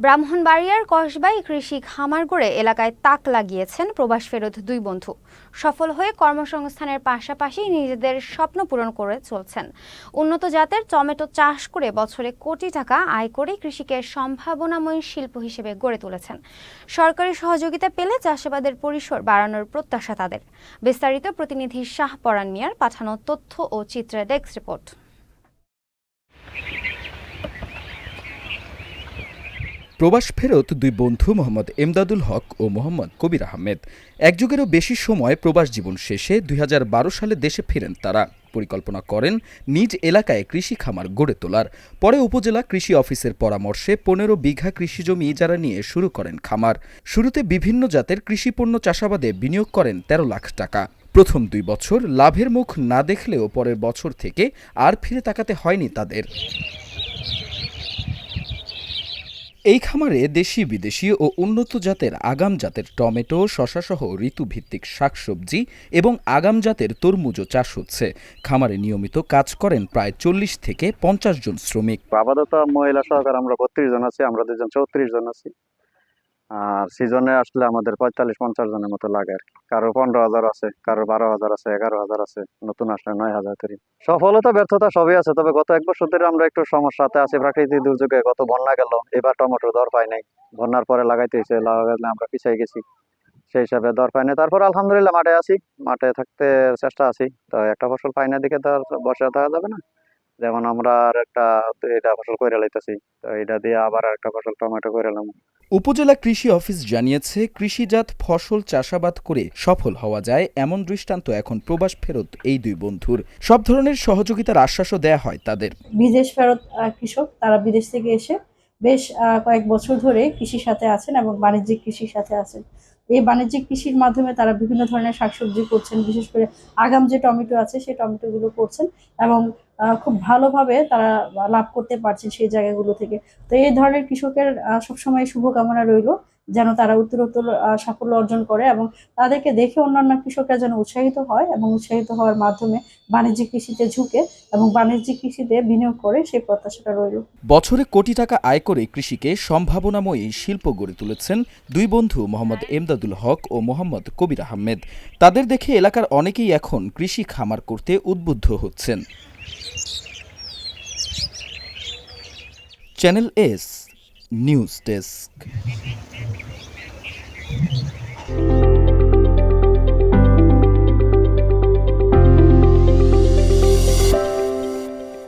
ব্রাহ্মণবাড়িয়ার কসবায় কৃষি খামার গড়ে এলাকায় তাক লাগিয়েছেন প্রবাস ফেরত দুই বন্ধু। সফল হয়ে কর্মসংস্থানের পাশাপাশি নিজেদের স্বপ্ন পূরণ করে চলছেন। উন্নত জাতের টমেটো চাষ করে বছরে কোটি টাকা আয় করে কৃষিকে সম্ভাবনাময়ী শিল্প হিসেবে গড়ে তুলেছেন। সরকারি সহযোগিতা পেলে চাষাবাদের পরিসর বাড়ানোর প্রত্যাশা তাদের। বিস্তারিত প্রতিনিধি শাহপরান মিয়ার পাঠানো তথ্য ও চিত্রের ডেস্ক রিপোর্ট। প্রবাস ফেরত দুই বন্ধু মোহাম্মদ এমদাদুল হক ও মোহাম্মদ কবির আহমেদ এক যুগেরও বেশি সময় প্রবাস জীবন শেষে ২০১২ সালে দেশে ফেরেন তারা। পরিকল্পনা করেন নিজ এলাকায় কৃষি খামার গড়ে তোলার। পরে উপজেলা কৃষি অফিসের পরামর্শে ১৫ বিঘা কৃষিজমি ইজারা নিয়ে শুরু করেন খামার। শুরুতে বিভিন্ন জাতের কৃষিপণ্য চাষাবাদে বিনিয়োগ করেন ১৩ লাখ টাকা। প্রথম ২ বছর লাভের মুখ না দেখলেও পরের বছর থেকে আর ফিরে তাকাতে হয়নি তাদের। এই খামারে দেশি বিদেশি ও উন্নত জাতের আগাম জাতের টমেটো, শশাসহ ঋতুভিত্তিক শাকসবজি এবং আগাম জাতের তরমুজও চাষ হচ্ছে। খামারে নিয়মিত কাজ করেন প্রায় ৪০ থেকে ৫০ জন শ্রমিক। আপাতত মহিলা সহকারে আমরা ৩২ জন আছি, আমরা দুজন ৩৪ জন আছি। আর সিজনে আসলে আমাদের ৪৫-৫০ জনের মতো লাগে আর কি। কারো ১৫,০০০ আছে, কারো ১২,০০০ আছে, ১১,০০০ আছে, নতুন আসলে ৯,০০০ তৈরি। সফলতা ব্যর্থতা সবই আছে, তবে গত ১ বছর ধরে আমরা একটু সমস্যাতে আছি। প্রাকৃতিক দুর্যোগে গত বন্যা গেল, এবার টমেটোর দর পাই নাই। বন্যার পরে লাগাইতে হয়েছে, লাগাইলে আমরা পিছিয়ে গেছি, সেই হিসাবে দর পাই নাই। তারপর আলহামদুলিল্লাহ মাঠে আছি, মাঠে থাকতে চেষ্টা আছি। তো একটা ফসল পাই না দিকে তো আর বসে থাকা যাবে না। যেমন আমরা আর এটা ফসল করে লাইতেছি, তো এটা দিয়ে আবার একটা ফসল টমেটো করে এলাম। উপজেলা কৃষি অফিস জানিয়েছে, কৃষিজাত ফসল চাষাবাদ করে সফল হওয়া যায় এমন দৃষ্টান্ত এখন প্রবাস ফেরত এই দুই বন্ধুর। সব ধরনের সহযোগিতার আশ্বাসও দেয়া হয় তাদের। বিদেশ ফেরত কৃষক, তারা বিদেশ থেকে এসে বেশ কয়েক বছর ধরে কৃষির সাথে আছেন এবং বাণিজ্যিক কৃষির সাথে আছেন। এই বাণিজ্যিক কৃষির মাধ্যমে তারা বিভিন্ন ধরনের শাকসবজি করছেন, বিশেষ করে আগাম যে টমেটো আছে সেই টমেটোগুলো করছেন এবং খুব ভালোভাবে তারা লাভ করতে পারছেন সেই জায়গাগুলো থেকে। তো এই ধরনের কৃষকের সবসময় শুভকামনা রইল যেন তারা উত্তরোত্তর সাফল্য অর্জন করে এবং তাদেরকে দেখে অন্যান্য কৃষকরা যেন উৎসাহিত হয় এবং উৎসাহিত হওয়ার মাধ্যমে বাণিজ্যিক কৃষিতে ঝুঁকে এবং বাণিজ্যিক কৃষিতে বিনিয়োগ করে সেই প্রত্যাশাটা রইল। বছরে কোটি টাকা আয় করে কৃষিকে সম্ভাবনাময়ী শিল্প গড়ে তুলেছেন দুই বন্ধু মোহাম্মদ এমদাদুল হক ও মোহাম্মদ কবির আহমেদ। তাদের দেখে এলাকার অনেকেই এখন কৃষি খামার করতে উদ্বুদ্ধ হচ্ছেন। Channel S news desk.